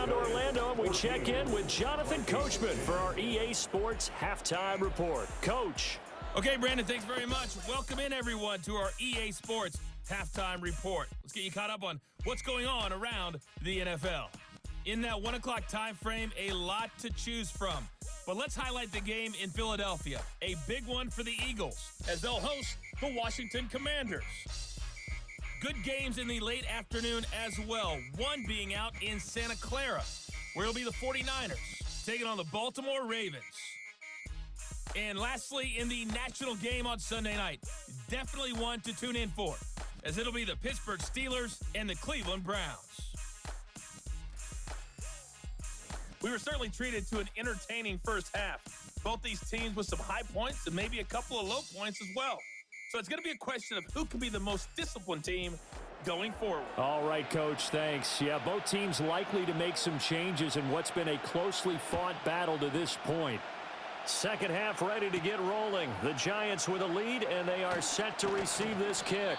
down to Orlando, and we check in with Jonathan Coachman for our EA Sports Halftime Report. Coach. Okay, Brandon, thanks very much. Welcome in, everyone, to our EA Sports Halftime Report. Let's get you caught up on what's going on around the NFL. In that 1 o'clock time frame, a lot to choose from. But let's highlight the game in Philadelphia, a big one for the Eagles, as they'll host the Washington Commanders. Good games in the late afternoon as well, one being out in Santa Clara, where it'll be the 49ers taking on the Baltimore Ravens. And lastly, in the national game on Sunday night, definitely one to tune in for, as it'll be the Pittsburgh Steelers and the Cleveland Browns. We were certainly treated to an entertaining first half. Both these teams with some high points and maybe a couple of low points as well. So it's going to be a question of who can be the most disciplined team going forward. All right, Coach, thanks. Yeah, both teams likely to make some changes in what's been a closely fought battle to this point. Second half ready to get rolling. The Giants with a lead, and they are set to receive this kick.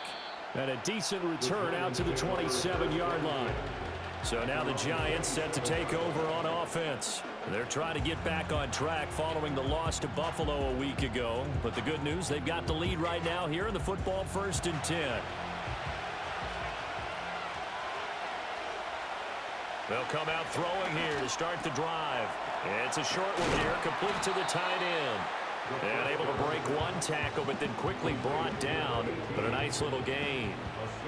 And a decent return out to the 27-yard line. So now the Giants set to take over on offense. They're trying to get back on track following the loss to Buffalo a week ago. But the good news, they've got the lead right now here in the football 1st and 10. They'll come out throwing here to start the drive. It's a short one here, complete to the tight end. And able to break one tackle, but then quickly brought down. But a nice little gain.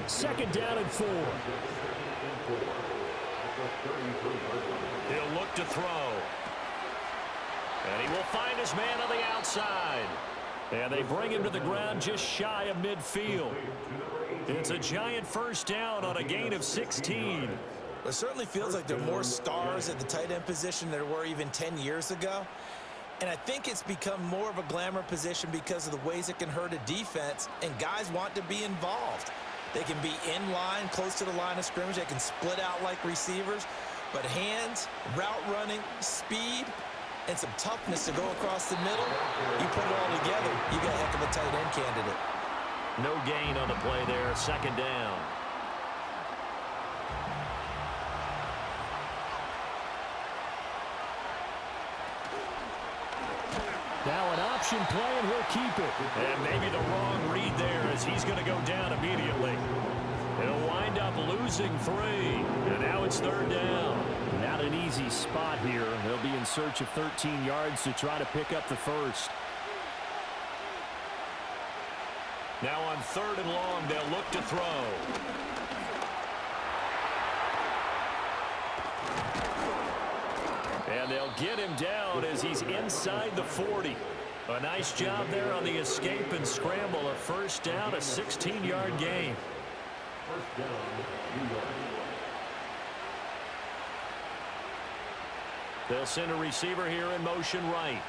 2nd down and 4. He'll look to throw. And he will find his man on the outside. And they bring him to the ground just shy of midfield. It's a Giant 1st down on a gain of 16. It certainly feels like there are more stars at the tight end position than there were even 10 years ago. And I think it's become more of a glamour position because of the ways it can hurt a defense, and guys want to be involved. They can be in line, close to the line of scrimmage. They can split out like receivers. But hands, route running, speed, and some toughness to go across the middle, you put it all together, you got a heck of a tight end candidate. No gain on the play there, 2nd down. Now an option play, and he'll keep it. And maybe the wrong read there, as he's going to go down immediately. He'll wind up losing 3. And now it's 3rd down. Not an easy spot here. They'll be in search of 13 yards to try to pick up the 1st. Now on 3rd and long, they'll look to throw. And they'll get him down as he's inside the 40. A nice job there on the escape and scramble. A 1st down, a 16-yard gain. They'll send a receiver here in motion right.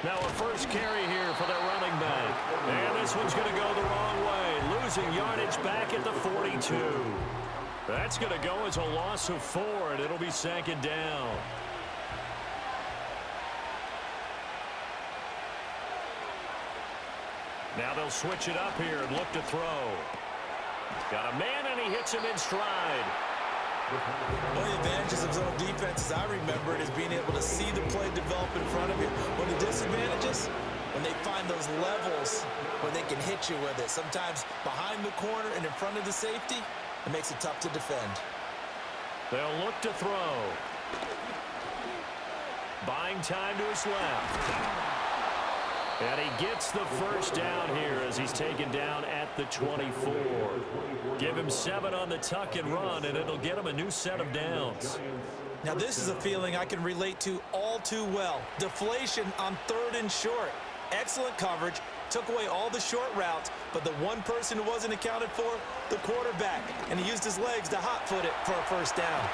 Now a 1st carry here for their running back. And this one's going to go the wrong way. Losing yardage back at the 42. That's going to go as a loss of 4, and it'll be 2nd down. Now they'll switch it up here and look to throw. Got a man, and he hits him in stride. One of the advantages of zone defense, as I remember it, is being able to see the play develop in front of you. One of the disadvantages, when they find those levels where they can hit you with it, sometimes behind the corner and in front of the safety, it makes it tough to defend. They'll look to throw. Buying time to his left. And he gets the 1st down here as he's taken down at the 24. Give him 7 on the tuck and run, and it'll get him a new set of downs. Now this is a feeling I can relate to all too well. Deflation on 3rd and short. Excellent coverage. Took away all the short routes, but the one person who wasn't accounted for, the quarterback. And he used his legs to hot-foot it for a 1st down.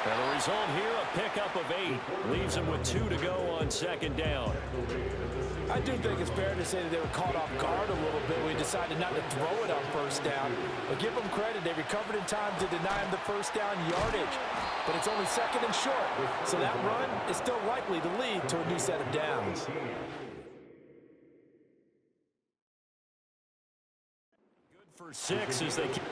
And the result here, a pickup of 8. Leaves him with 2 to go on 2nd down. I do think it's fair to say that they were caught off guard a little bit. We decided not to throw it on 1st down. But give them credit. They recovered in time to deny him the 1st down yardage. But it's only 2nd and short. So that run is still likely to lead to a new set of downs. Good for 6 as they keep.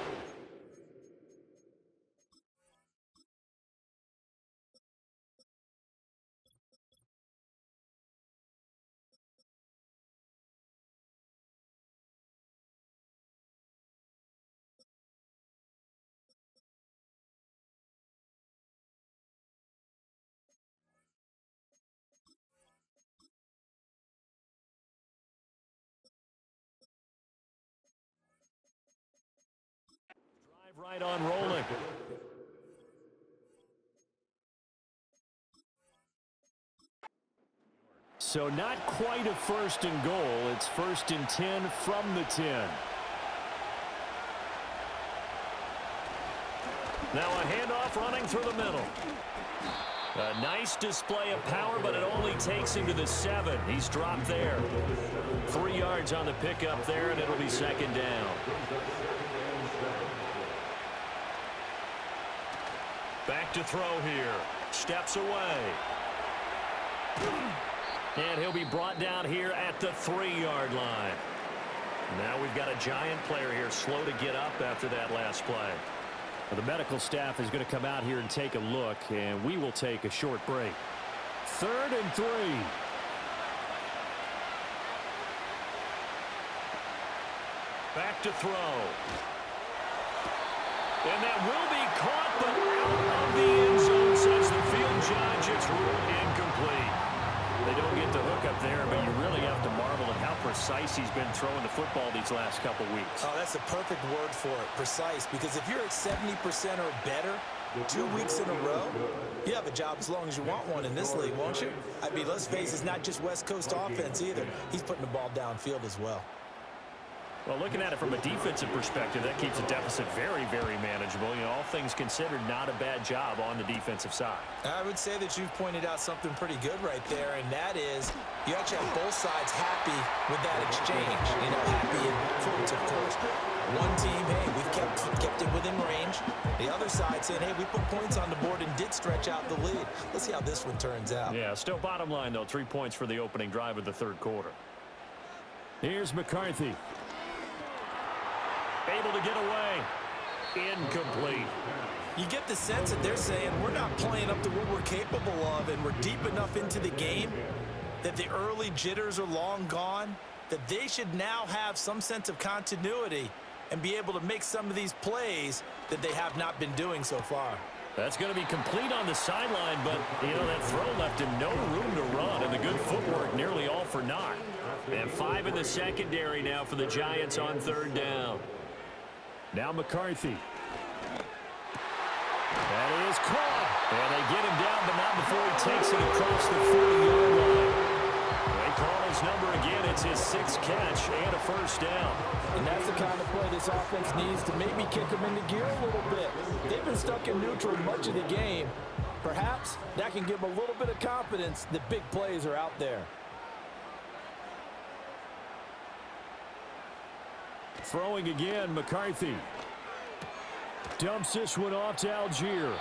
Right on rolling. So not quite a 1st and goal. It's 1st and 10 from the 10. Now a handoff running through the middle. A nice display of power, but it only takes him to the 7. He's dropped there. 3 yards on the pickup there, and it'll be 2nd down. Back to throw here. Steps away. And he'll be brought down here at the 3-yard line. Now we've got a Giant player here slow to get up after that last play. Well, the medical staff is going to come out here and take a look, and we will take a short break. 3rd and 3. Back to throw. And that will be caught, but out of the end zone, says the field judge. It's ruled incomplete. They don't get the hook up there, but you really have to marvel at how precise he's been throwing the football these last couple weeks. Oh, that's a perfect word for it, precise, because if you're at 70% or better 2 weeks in a row, you have a job as long as you want one in this league, won't you? I mean, let's face it, it's not just West Coast offense either. He's putting the ball downfield as well. Well, looking at it from a defensive perspective, that keeps a deficit very, very manageable. You know, all things considered, not a bad job on the defensive side. I would say that you've pointed out something pretty good right there, and that is you actually have both sides happy with that exchange. You know, happy in quotes, of course. One team, hey, we've kept it within range. The other side saying, hey, we put points on the board and did stretch out the lead. Let's see how this one turns out. Yeah, still bottom line, though, 3 points for the opening drive of the 3rd quarter. Here's McCarthy. Able to get away. Incomplete. You get the sense that they're saying we're not playing up to what we're capable of, and we're deep enough into the game that the early jitters are long gone, that they should now have some sense of continuity and be able to make some of these plays that they have not been doing so far. That's going to be complete on the sideline, but, you know, that throw left him no room to run, and the good footwork nearly all for naught. And 5 in the secondary now for the Giants on 3rd down. Now McCarthy. That is caught. And they get him down, but not before he takes it across the 40-yard line. They call his number again. It's his 6th catch and a 1st down. And that's the kind of play this offense needs to maybe kick them into gear a little bit. They've been stuck in neutral much of the game. Perhaps that can give them a little bit of confidence that big plays are out there. Throwing again, McCarthy. Dumps this one off to Algier.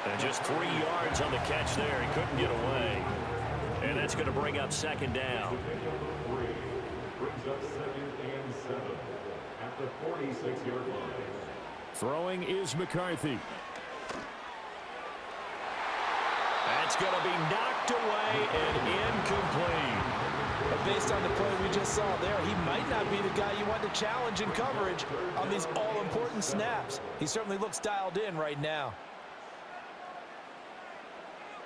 And just 3 yards on the catch there. He couldn't get away. And that's going to bring up 2nd down. Throwing is McCarthy. That's going to be knocked away and incomplete. But based on the play we just saw there, he might not be the guy you want to challenge in coverage on these all-important snaps. He certainly looks dialed in right now.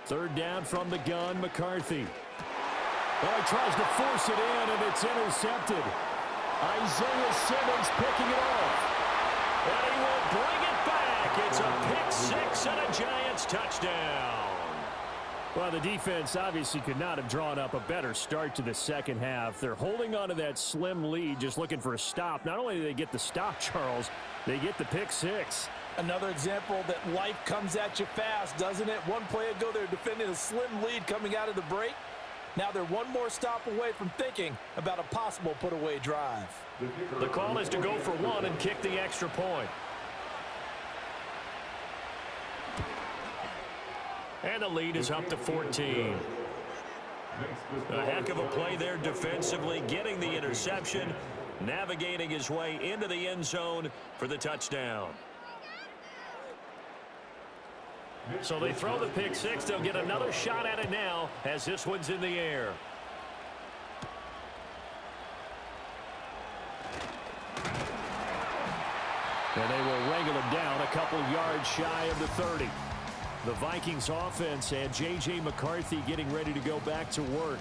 3rd down from the gun, McCarthy. Well, he tries to force it in, and it's intercepted. Isaiah Simmons picking it off. And he will bring it back. It's a pick 6 and a Giants touchdown. Well, the defense obviously could not have drawn up a better start to the 2nd half. They're holding on to that slim lead, just looking for a stop. Not only do they get the stop, Charles, they get the pick 6. Another example that life comes at you fast, doesn't it? One play ago, they're defending a slim lead coming out of the break. Now they're one more stop away from thinking about a possible put-away drive. The call is to go for 1 and kick the extra point. And the lead is up to 14. A heck of a play there defensively, getting the interception, navigating his way into the end zone for the touchdown. So they throw the pick 6. They'll get another shot at it now as this one's in the air. And they will wrangle him down a couple yards shy of the 30. The Vikings offense and J.J. McCarthy getting ready to go back to work.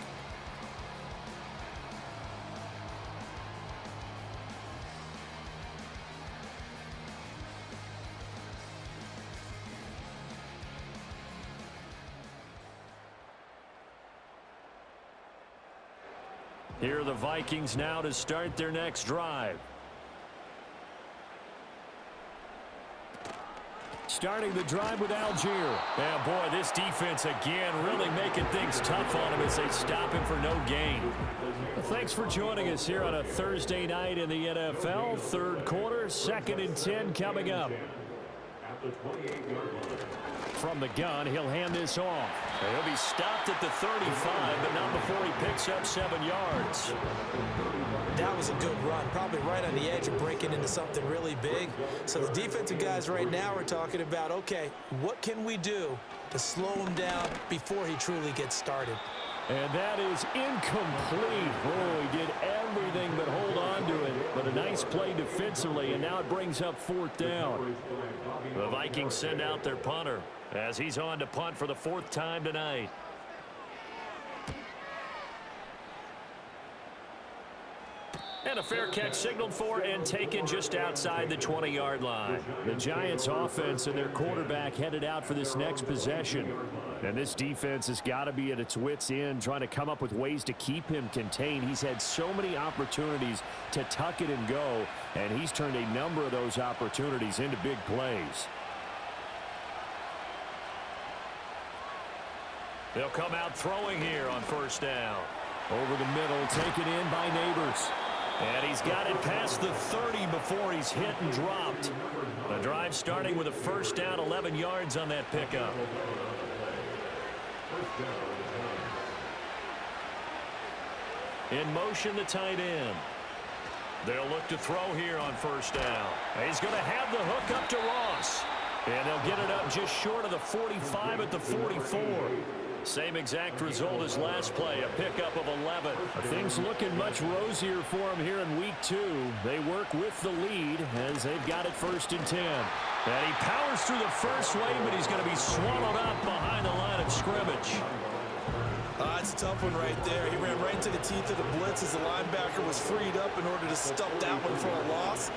Here are the Vikings now to start their next drive. Starting the drive with Algier. Yeah, boy, this defense again really making things tough on him as they stop him for no gain. Well, thanks for joining us here on a Thursday night in the NFL. Third quarter, 2nd and 10 coming up. From the gun, he'll hand this off. He'll be stopped at the 35, but not before he picks up 7 yards. That was a good run, probably right on the edge of breaking into something really big. So the defensive guys right now are talking about, okay, what can we do to slow him down before he truly gets started? And that is incomplete. Oh, he did everything but hold on to it. But a nice play defensively, and now it brings up 4th down. The Vikings send out their punter as he's on to punt for the 4th time tonight. And a fair catch signaled for and taken just outside the 20-yard line. The Giants offense and their quarterback headed out for this next possession. And this defense has got to be at its wits' end trying to come up with ways to keep him contained. He's had so many opportunities to tuck it and go, and he's turned a number of those opportunities into big plays. They'll come out throwing here on 1st down. Over the middle, taken in by Neighbors. And he's got it past the 30 before he's hit and dropped. The drive starting with a 1st down, 11 yards on that pickup. In motion, the tight end. They'll look to throw here on 1st down. He's going to have the hook up to Ross. And they'll get it up just short of the 45 at the 44. Same exact result as last play, a pickup of 11. Things looking much rosier for him here in week 2. They work with the lead as they've got it 1st and 10. And he powers through the first wave, but he's going to be swallowed up behind the line of scrimmage. That's a tough one right there. He ran right into the teeth of the blitz as the linebacker was freed up in order to stuff that one for a loss.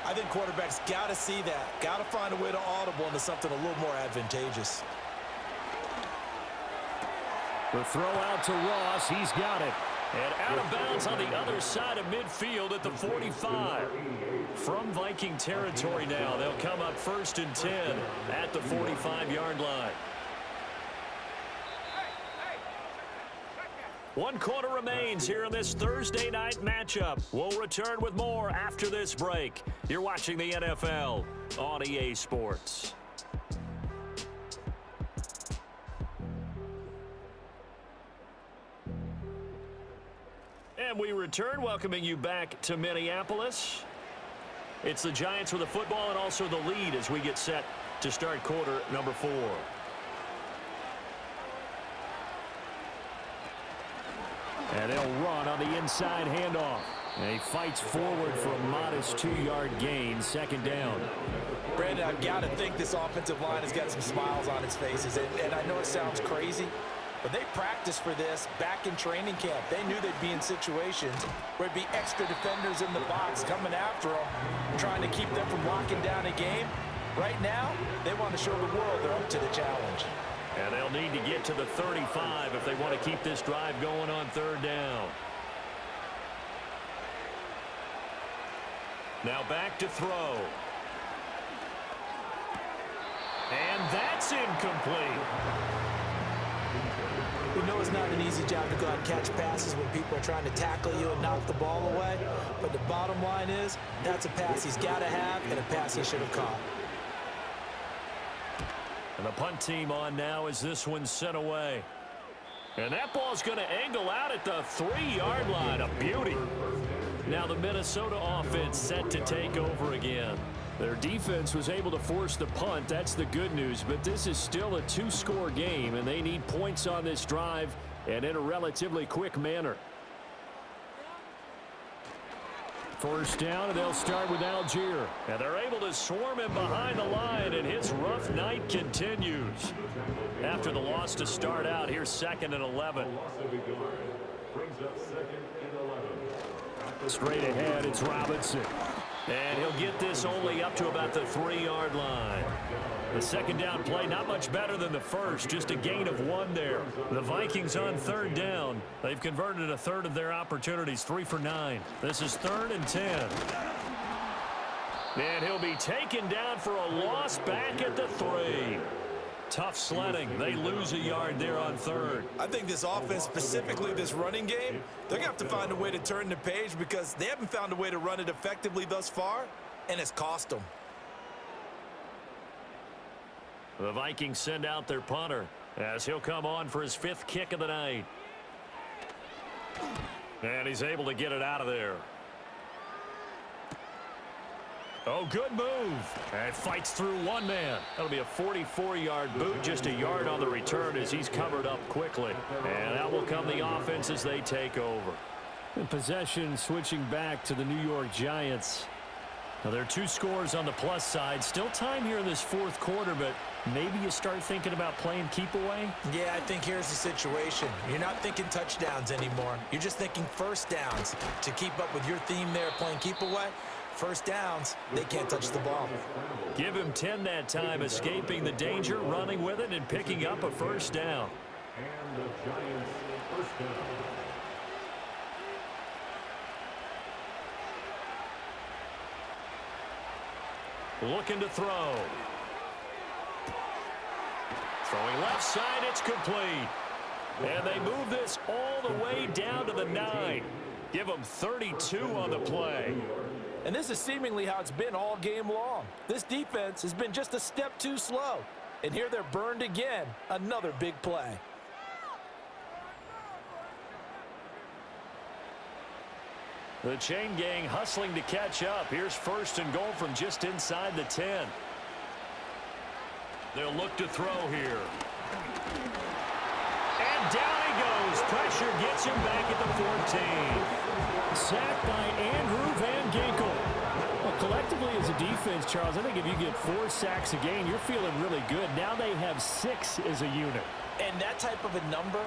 I think quarterbacks got to see that. Got to find a way to audible into something a little more advantageous. The throw out to Ross. He's got it. And out of bounds on the other side of midfield at the 45. From Viking territory now, they'll come up 1st and 10 at the 45-yard line. 1 quarter remains here in this Thursday night matchup. We'll return with more after this break. You're watching the NFL on EA Sports. And we return, welcoming you back to Minneapolis. It's the Giants with the football and also the lead as we get set to start quarter number 4. And they'll run on the inside handoff. And he fights forward for a modest 2-yard gain, 2nd down. Brandon, I've got to think this offensive line has got some smiles on its faces. And I know it sounds crazy, but they practiced for this back in training camp. They knew they'd be in situations where there'd be extra defenders in the box coming after them, trying to keep them from locking down a game. Right now, they want to show the world they're up to the challenge. And they'll need to get to the 35 if they want to keep this drive going on 3rd down. Now back to throw. And that's incomplete. We know it's not an easy job to go out and catch passes when people are trying to tackle you and knock the ball away. But the bottom line is, that's a pass he's got to have and a pass he should have caught. And the punt team on now as this one's sent away. And that ball's going to angle out at the 3-yard line. A beauty. Now the Minnesota offense set to take over again. Their defense was able to force the punt. That's the good news. But this is still a 2-score game, and they need points on this drive and in a relatively quick manner. 1st down, and they'll start with Algier. And they're able to swarm him behind the line, and his rough night continues. After the loss to start out, here's 2nd and 11. Straight ahead, it's Robinson. And he'll get this only up to about the 3-yard line. The second down play, not much better than the first, just a gain of 1 there. The Vikings on third down. They've converted a third of their opportunities, 3 for 9. This is 3rd and 10. And he'll be taken down for a loss back at the 3. Tough sledding. They lose a yard there on 3rd. I think this offense, specifically this running game, they're going to have to find a way to turn the page because they haven't found a way to run it effectively thus far, and it's cost them. The Vikings send out their punter as he'll come on for his 5th kick of the night. And he's able to get it out of there. Oh, good move. And fights through 1 man. That'll be a 44-yard boot, just a yard on the return as he's covered up quickly. And that will come the offense as they take over. In possession switching back to the New York Giants. Now, there are 2 scores on the plus side. Still time here in this 4th quarter, but maybe you start thinking about playing keep away? Yeah, I think here's the situation. You're not thinking touchdowns anymore. You're just thinking first downs. To keep up with your theme there, playing keep away, first downs, they can't touch the ball. Give him 10 that time, escaping the danger, running with it, and picking up a first down. And the Giants first down. Looking to throw. Throwing left side, it's complete. And they move this all the way down to the 9. Give them 32 on the play. And this is seemingly how it's been all game long. This defense has been just a step too slow. And here they're burned again. Another big play. The chain gang hustling to catch up. Here's 1st and goal from just inside the 10. They'll look to throw here. And down he goes. Pressure gets him back at the 14. Sacked by Andrew Van Ginkel. Well, collectively as a defense, Charles, I think if you get 4 sacks a game, you're feeling really good. Now they have 6 as a unit. And that type of a number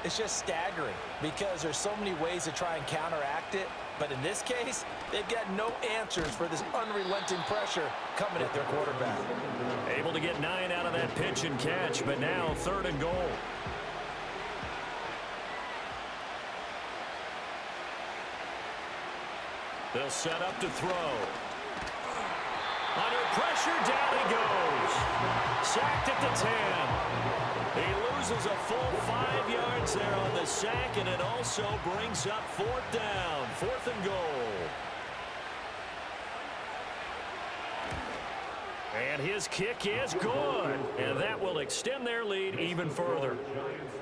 is just staggering because there's so many ways to try and counteract it. But in this case, they've got no answers for this unrelenting pressure coming at their quarterback. Able to get 9 out of that pitch and catch, but now 3rd and goal. They'll set up to throw. Under pressure, down he goes. Sacked at the 10. He loses a full 5 yards there on the sack, and it also brings up 4th down. 4th and goal. And his kick is good. And that will extend their lead even further.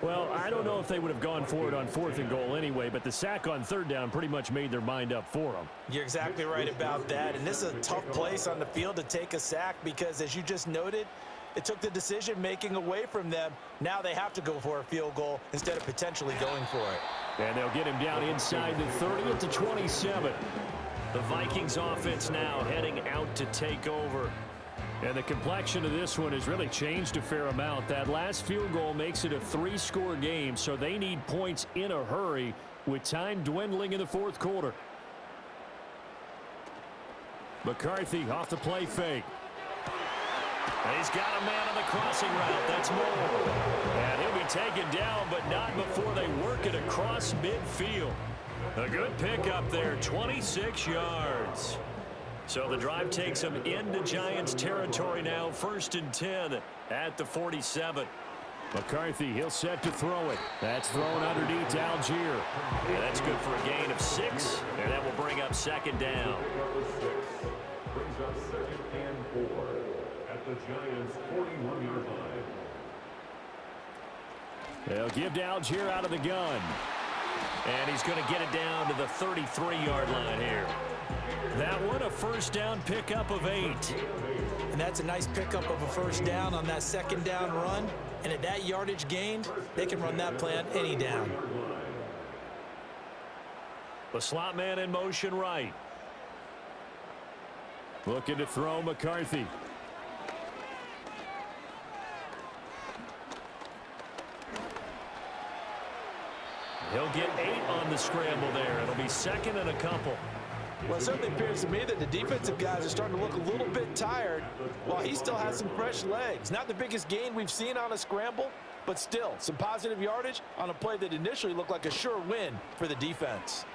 Well, I don't know if they would have gone for it on 4th and goal anyway, but the sack on 3rd down pretty much made their mind up for them. You're exactly right about that. And this is a tough place on the field to take a sack because, as you just noted, it took the decision-making away from them. Now they have to go for a field goal instead of potentially going for it. And they'll get him down inside the 30 at the 27. The Vikings offense now heading out to take over. And the complexion of this one has really changed a fair amount. That last field goal makes it a 3-score game, so they need points in a hurry with time dwindling in the 4th quarter. McCarthy off the play fake. He's got a man on the crossing route. That's Moore. And he'll be taken down, but not before they work it across midfield. A good pickup there, 26 yards. So the drive takes them into Giants territory now, 1st and 10 at the 47. McCarthy, he'll set to throw it. That's thrown underneath to Algier. And that's good for a gain of 6, and that will bring up 2nd down. Brings up 2nd and 4 at the Giants' 41-yard line. They'll give to Algier out of the gun. And he's going to get it down to the 33-yard line here. That one, a 1st down pickup of 8. And that's a nice pickup of a 1st down on that 2nd down run. And at that yardage gained, they can run that play on any down. The slot man in motion right. Looking to throw McCarthy. He'll get 8 on the scramble there. It'll be 2nd and a couple. Well, it certainly appears to me that the defensive guys are starting to look a little bit tired while he still has some fresh legs. Not the biggest gain we've seen on a scramble, but still some positive yardage on a play that initially looked like a sure win for the defense.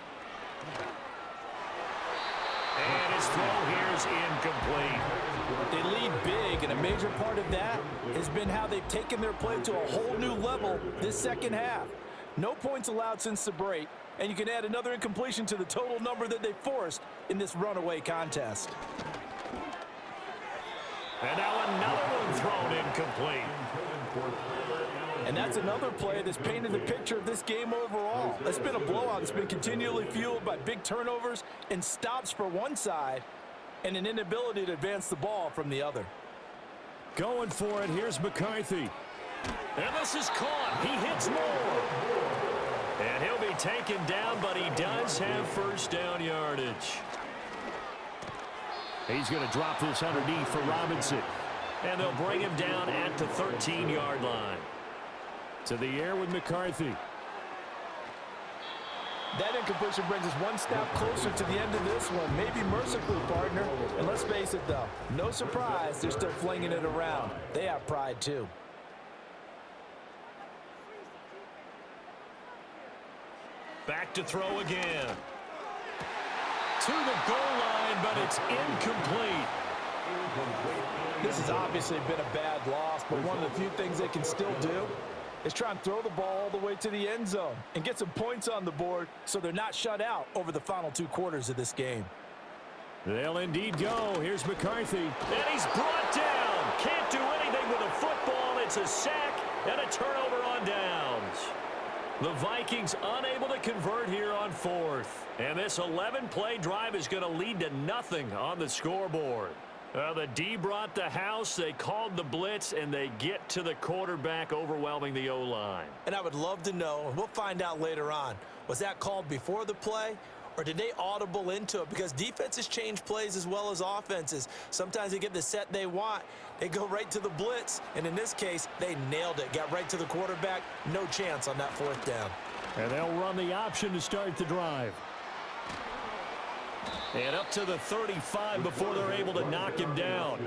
And his throw here is incomplete. They lead big, and a major part of that has been how they've taken their play to a whole new level this second half. No points allowed since the break, and you can add another incompletion to the total number that they forced in this runaway contest. And now another one thrown incomplete. And that's another play that's painted the picture of this game overall. It's been a blowout. It's been continually fueled by big turnovers and stops for one side and an inability to advance the ball from the other. Going for it, here's McCarthy. And this is caught. He hits more. And he'll be taken down, but he does have first down yardage. He's going to drop this underneath for Robinson. And they'll bring him down at the 13-yard line. To the air with McCarthy. That incompletion brings us one step closer to the end of this one. Maybe mercifully, partner. And let's face it, though. No surprise, they're still flinging it around. They have pride, too. Back to throw again. To the goal line, but it's incomplete. This has obviously been a bad loss, but one of the few things they can still do is try and throw the ball all the way to the end zone and get some points on the board so they're not shut out over the final 2 quarters of this game. They'll indeed go. Here's McCarthy. And he's brought down. Can't do anything with a football. It's a sack and a turnover on downs. The Vikings unable to convert here on 4th. And this 11-play drive is going to lead to nothing on the scoreboard. The D brought the house, they called the blitz, and they get to the quarterback, overwhelming the O-line. And I would love to know, and we'll find out later on, was that called before the play, or did they audible into it? Because defenses change plays as well as offenses. Sometimes they get the set they want. They go right to the blitz, and in this case, they nailed it. Got right to the quarterback. No chance on that 4th down. And they'll run the option to start the drive. And up to the 35 before they're able to knock him down.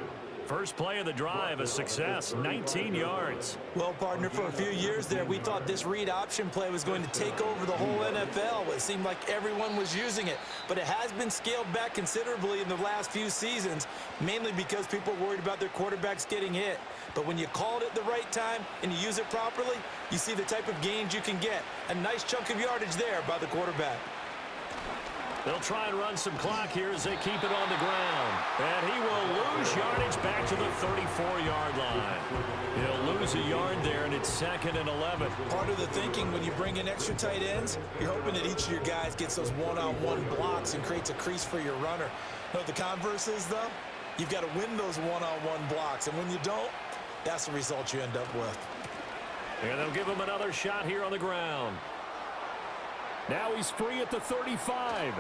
First play of the drive, a success, 19 yards. Well, partner, for a few years there, we thought this read option play was going to take over the whole NFL. It seemed like everyone was using it, but it has been scaled back considerably in the last few seasons, mainly because people are worried about their quarterbacks getting hit. But when you call it at the right time and you use it properly, you see the type of gains you can get. A nice chunk of yardage there by the quarterback. They'll try and run some clock here as they keep it on the ground. And he will lose yardage back to the 34-yard line. He'll lose a yard there, and it's 2nd and 11. Part of the thinking when you bring in extra tight ends, you're hoping that each of your guys gets those one-on-one blocks and creates a crease for your runner. You know what the converse is, though? You've got to win those one-on-one blocks, and when you don't, that's the result you end up with. And they'll give him another shot here on the ground. Now he's free at the 35.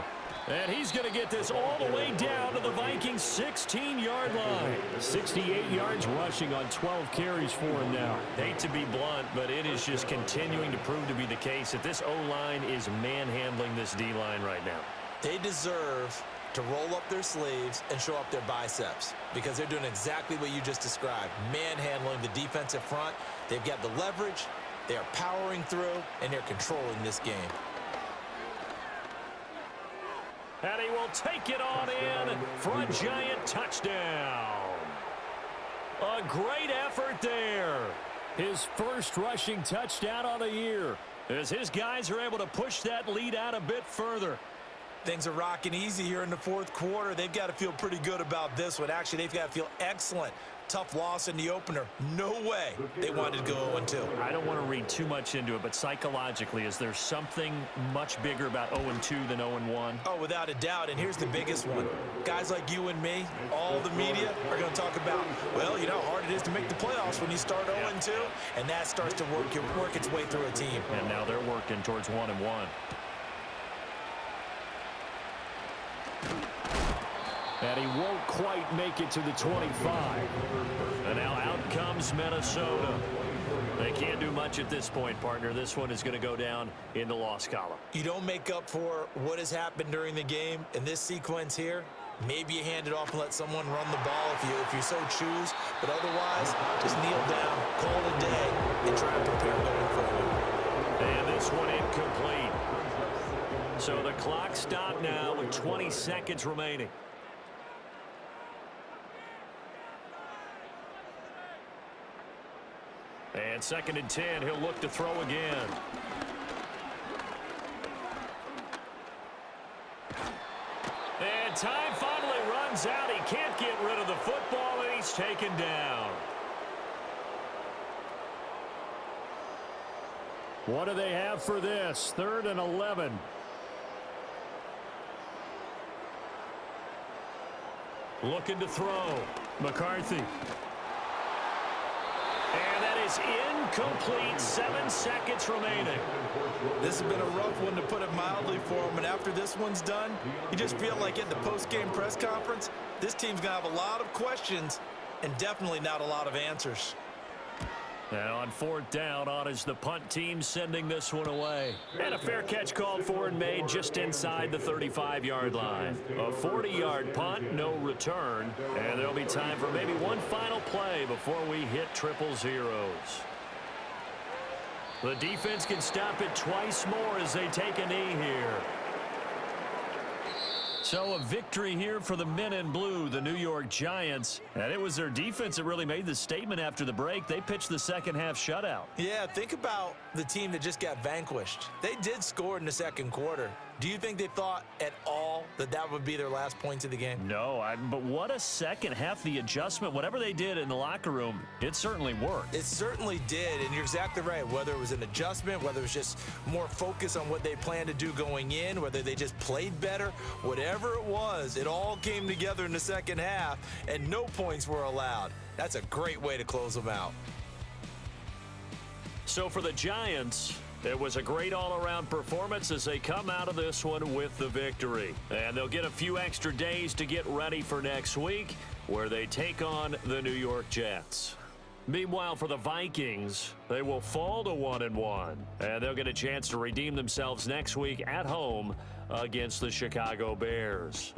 And he's going to get this all the way down to the Vikings' 16-yard line. 68 yards rushing on 12 carries for him now. Hate to be blunt, but it is just continuing to prove to be the case that this O-line is manhandling this D-line right now. They deserve to roll up their sleeves and show up their biceps because they're doing exactly what you just described, manhandling the defensive front. They've got the leverage, they are powering through, and they're controlling this game. And he will take it on in for a giant touchdown. A great effort there. His first rushing touchdown of the year as his guys are able to push that lead out a bit further. Things are rocking easy here in the 4th quarter. They've got to feel pretty good about this one. Actually, they've got to feel excellent. Tough loss in the opener. No way they wanted to go 0-2. I don't want to read too much into it, but psychologically, is there something much bigger about 0-2 than 0-1? Oh, without a doubt, and here's the biggest one. Guys like you and me, all the media are going to talk about, well, you know how hard it is to make the playoffs when you start 0-2, and that starts to work its way through a team. And now they're working towards 1-1. And he won't quite make it to the 25. And now out comes Minnesota. They can't do much at this point, partner. This one is going to go down in the loss column. You don't make up for what has happened during the game in this sequence here. Maybe you hand it off and let someone run the ball if you so choose. But otherwise, just kneel down, call it a day, and try to prepare going forward. And this one incomplete. So the clock stopped now with 20 seconds remaining. And 2nd and 10, he'll look to throw again. And time finally runs out. He can't get rid of the football, and he's taken down. What do they have for this? 3rd and 11. Looking to throw. McCarthy. And that is incomplete. 7 seconds remaining. This has been a rough one, to put it mildly, for him. And after this one's done, you just feel like at the post-game press conference, this team's going to have a lot of questions and definitely not a lot of answers. Now on 4th down, on is the punt team sending this one away. And a fair catch called for and made just inside the 35-yard line. A 40-yard punt, no return. And there'll be time for maybe one final play before we hit triple zeros. The defense can stop it twice more as they take a knee here. So a victory here for the men in blue, the New York Giants. And it was their defense that really made the statement after the break. They pitched the second half shutout. Yeah, think about the team that just got vanquished. They did score in the second quarter. Do you think they thought at all that that would be their last points of the game? No, but what a second half. The adjustment, whatever they did in the locker room, it certainly worked. It certainly did, and you're exactly right. Whether it was an adjustment, whether it was just more focus on what they planned to do going in, whether they just played better, whatever it was, it all came together in the second half, and no points were allowed. That's a great way to close them out. So for the Giants, it was a great all-around performance as they come out of this one with the victory. And they'll get a few extra days to get ready for next week, where they take on the New York Jets. Meanwhile, for the Vikings, they will fall to 1-1, and they'll get a chance to redeem themselves next week at home against the Chicago Bears.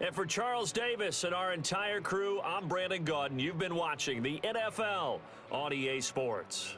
And for Charles Davis and our entire crew, I'm Brandon Gaudin. You've been watching the NFL on EA Sports.